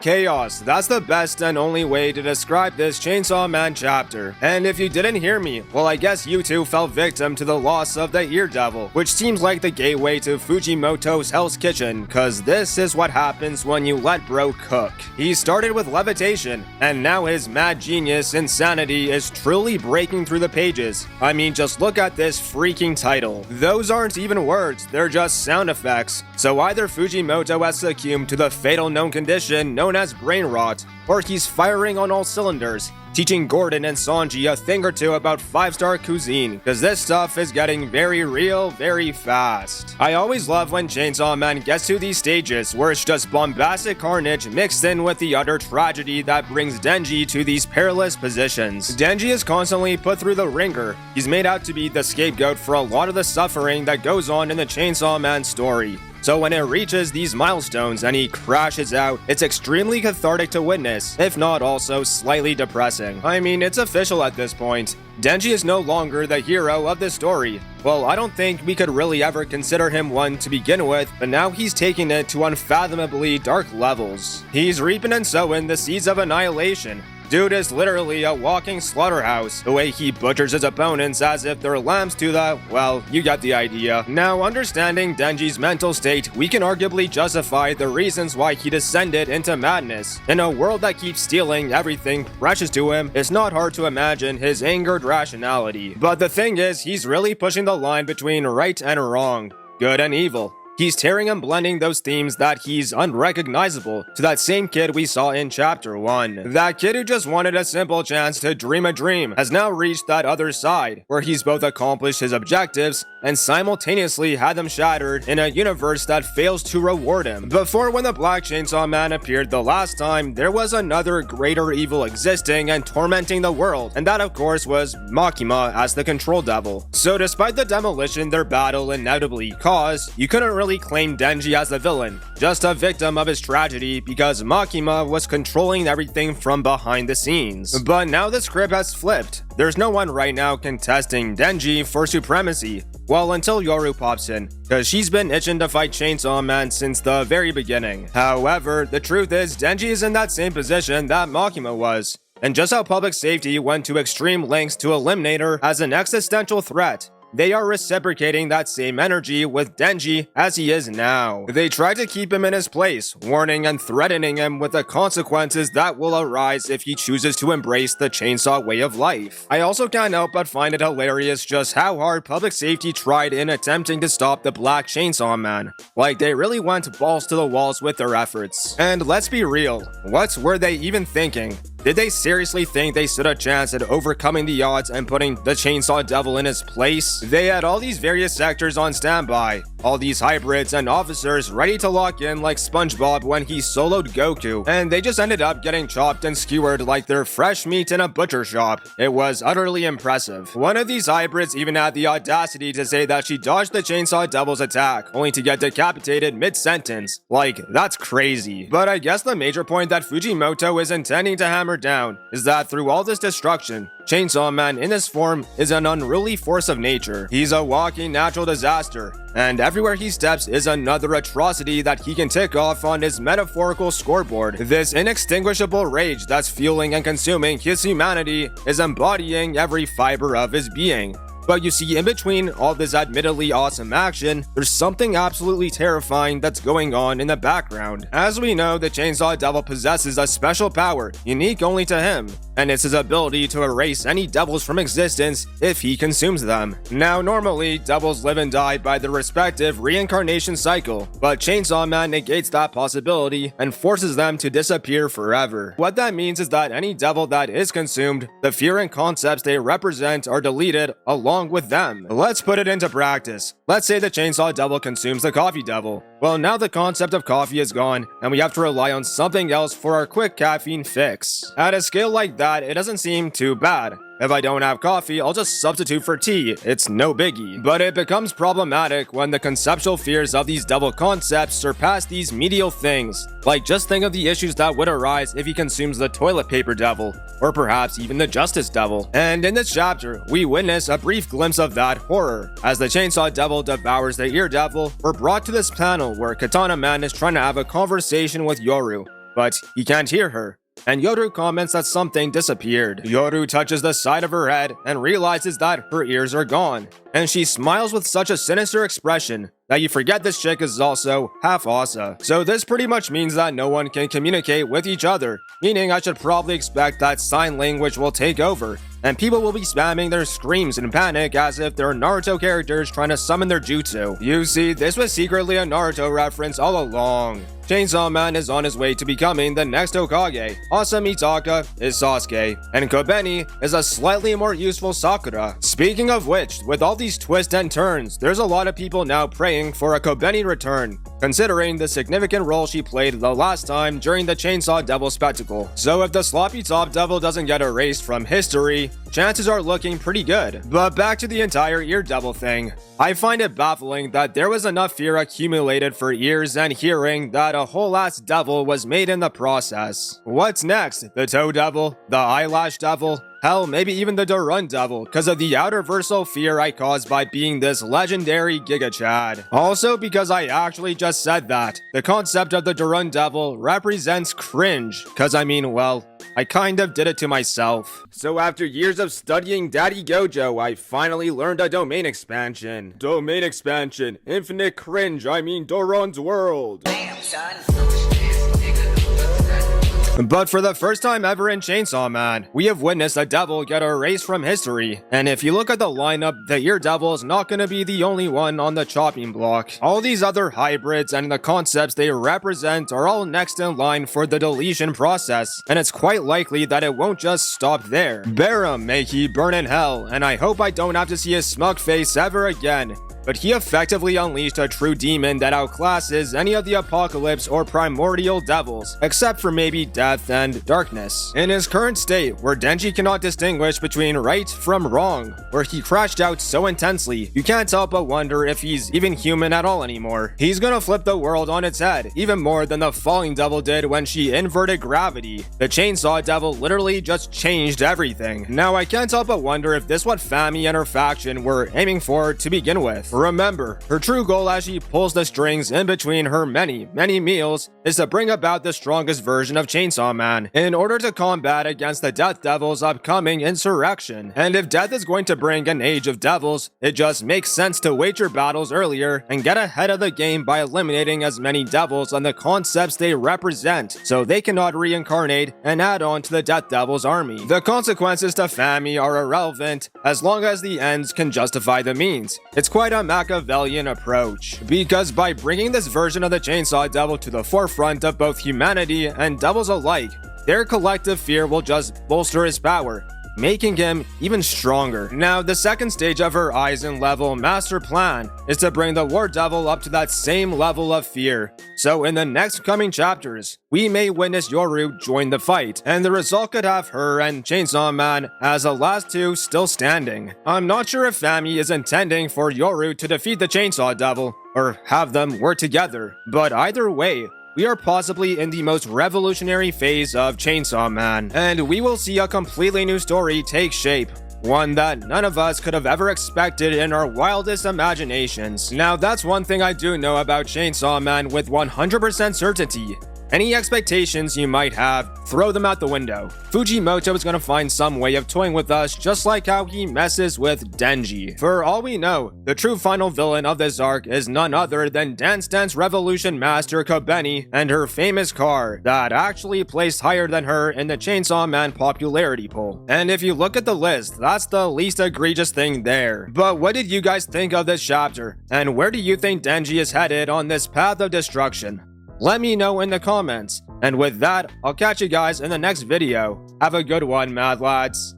Chaos, that's the best and only way to describe this Chainsaw Man chapter. And if you didn't hear me, well, I guess you two fell victim to the loss of the Ear Devil, which seems like the gateway to Fujimoto's Hell's Kitchen, cause this is what happens when you let bro cook. He started with levitation, and now his mad genius insanity is truly breaking through the pages. I mean, just look at this freaking title. Those aren't even words, they're just sound effects. So either Fujimoto has succumbed to the fatal known condition known as brain rot, or he's firing on all cylinders, teaching Gordon and Sanji a thing or two about 5-star cuisine, cause this stuff is getting very real very fast. I always love when Chainsaw Man gets to these stages where it's just bombastic carnage mixed in with the utter tragedy that brings Denji to these perilous positions. Denji is constantly put through the ringer. He's made out to be the scapegoat for a lot of the suffering that goes on in the Chainsaw Man story. So when it reaches these milestones and he crashes out, it's extremely cathartic to witness, if not also slightly depressing. I mean, it's official at this point. Denji is no longer the hero of the story. Well, I don't think we could really ever consider him one to begin with, but now he's taking it to unfathomably dark levels. He's reaping and sowing the seeds of annihilation. Dude is literally a walking slaughterhouse, the way he butchers his opponents as if they're lambs to the, well, you get the idea. Now, understanding Denji's mental state, we can arguably justify the reasons why he descended into madness. In a world that keeps stealing everything precious to him, it's not hard to imagine his angered rationality. But the thing is, he's really pushing the line between right and wrong, good and evil. He's tearing and blending those themes that he's unrecognizable to that same kid we saw in chapter 1. That kid who just wanted a simple chance to dream a dream has now reached that other side, where he's both accomplished his objectives and simultaneously had them shattered in a universe that fails to reward him. Before, when the Black Chainsaw Man appeared the last time, there was another greater evil existing and tormenting the world, and that of course was Makima as the control devil. So despite the demolition their battle inevitably caused, you couldn't really claim Denji as the villain, just a victim of his tragedy because Makima was controlling everything from behind the scenes. But now the script has flipped. There's no one right now contesting Denji for supremacy. Well, until Yoru pops in, cause she's been itching to fight Chainsaw Man since the very beginning. However, the truth is Denji is in that same position that Makima was, and just how public safety went to extreme lengths to eliminate her as an existential threat. They are reciprocating that same energy with Denji as he is now. They try to keep him in his place, warning and threatening him with the consequences that will arise if he chooses to embrace the chainsaw way of life. I also can't help but find it hilarious just how hard public safety tried in attempting to stop the Black Chainsaw Man. Like, they really went balls to the walls with their efforts. And let's be real, what were they even thinking? Did they seriously think they stood a chance at overcoming the odds and putting the Chainsaw Devil in his place? They had all these various sectors on standby, all these hybrids and officers ready to lock in like SpongeBob when he soloed Goku, and they just ended up getting chopped and skewered like they're fresh meat in a butcher shop. It was utterly impressive. One of these hybrids even had the audacity to say that she dodged the Chainsaw Devil's attack, only to get decapitated mid-sentence. Like, that's crazy. But I guess the major point that Fujimoto is intending to hammer down is that through all this destruction, Chainsaw Man in this form is an unruly force of nature. He's a walking natural disaster, and everywhere he steps is another atrocity that he can tick off on his metaphorical scoreboard. This inextinguishable rage that's fueling and consuming his humanity is embodying every fiber of his being. But you see, in between all this admittedly awesome action, there's something absolutely terrifying that's going on in the background. As we know, the Chainsaw Devil possesses a special power, unique only to him, and it's his ability to erase any devils from existence if he consumes them. Now, normally, devils live and die by their respective reincarnation cycle, but Chainsaw Man negates that possibility and forces them to disappear forever. What that means is that any devil that is consumed, the fear and concepts they represent are deleted along with them. Let's put it into practice. Let's say the Chainsaw Devil consumes the Coffee Devil. Well, now the concept of coffee is gone, and we have to rely on something else for our quick caffeine fix. At a scale like that, it doesn't seem too bad. If I don't have coffee, I'll just substitute for tea. It's no biggie. But it becomes problematic when the conceptual fears of these devil concepts surpass these medial things. Like, just think of the issues that would arise if he consumes the toilet paper devil, or perhaps even the justice devil. And in this chapter, we witness a brief glimpse of that horror. As the Chainsaw Devil devours the Ear Devil, we're brought to this panel where Katana Man is trying to have a conversation with Yoru. but he can't hear her. And Yoru comments that something disappeared. Yoru touches the side of her head and realizes that her ears are gone. And she smiles with such a sinister expression that you forget this chick is also half Asa. So this pretty much means that no one can communicate with each other, meaning I should probably expect that sign language will take over, and people will be spamming their screams in panic as if they're Naruto characters trying to summon their jutsu. You see, this was secretly a Naruto reference all along. Chainsaw Man is on his way to becoming the next Hokage. Asa Mitaka is Sasuke, and Kobeni is a slightly more useful Sakura. Speaking of which, with all these twists and turns, there's a lot of people now praying for a Kobeni return, considering the significant role she played the last time during the Chainsaw Devil spectacle. So if the sloppy top devil doesn't get erased from history, chances are looking pretty good. But back to the entire ear devil thing. I find it baffling that there was enough fear accumulated for ears and hearing that a whole ass devil was made in the process. What's next? The toe devil? The eyelash devil? Hell, maybe even the Durun Devil, because of the outerversal fear I caused by being this legendary Giga Chad. Also, because I actually just said that, the concept of the Durun Devil represents cringe, because I mean, well, I kind of did it to myself. So after years of studying Daddy Gojo, I finally learned a domain expansion. Domain expansion, infinite cringe, I mean Doron's world. Damn, son. But for the first time ever in Chainsaw Man, we have witnessed a devil get erased from history. And if you look at the lineup, the Ear Devil is not going to be the only one on the chopping block. All these other hybrids and the concepts they represent are all next in line for the deletion process, and it's quite likely that it won't just stop there. Bear him, may he burn in hell, and I hope I don't have to see his smug face ever again. But he effectively unleashed a true demon that outclasses any of the Apocalypse or Primordial Devils, except for maybe Death and Darkness. In his current state, where Denji cannot distinguish between right from wrong, where he crashed out so intensely, you can't help but wonder if he's even human at all anymore. He's gonna flip the world on its head, even more than the Falling Devil did when she inverted gravity. The Chainsaw Devil literally just changed everything. Now I can't help but wonder if this what Fami and her faction were aiming for to begin with. Remember, her true goal as she pulls the strings in between her many meals is to bring about the strongest version of Chainsaw Man in order to combat against the Death Devil's upcoming insurrection. And if Death is going to bring an age of devils, it just makes sense to wage your battles earlier and get ahead of the game by eliminating as many devils and the concepts they represent, so they cannot reincarnate and add on to the Death Devil's army. The consequences to Fami are irrelevant as long as the ends can justify the means. It's quite a Machiavellian approach, because by bringing this version of the Chainsaw Devil to the forefront of both humanity and devils alike, their collective fear will just bolster his power, making him even stronger. Now, the second stage of her Aizen level master plan is to bring the War Devil up to that same level of fear. So in the next coming chapters, we may witness Yoru join the fight, and the result could have her and Chainsaw Man as the last two still standing. I'm not sure if Fami is intending for Yoru to defeat the Chainsaw Devil, or have them work together, but either way, we are possibly in the most revolutionary phase of Chainsaw Man, and we will see a completely new story take shape. One that none of us could have ever expected in our wildest imaginations. Now that's one thing I do know about Chainsaw Man with 100% certainty. Any expectations you might have, throw them out the window. Fujimoto is gonna find some way of toying with us just like how he messes with Denji. For all we know, the true final villain of this arc is none other than Dance Dance Revolution Master Kobeni and her famous car that actually placed higher than her in the Chainsaw Man popularity poll. And if you look at the list, that's the least egregious thing there. But what did you guys think of this chapter? And where do you think Denji is headed on this path of destruction? Let me know in the comments. And with that, I'll catch you guys in the next video. Have a good one, mad lads.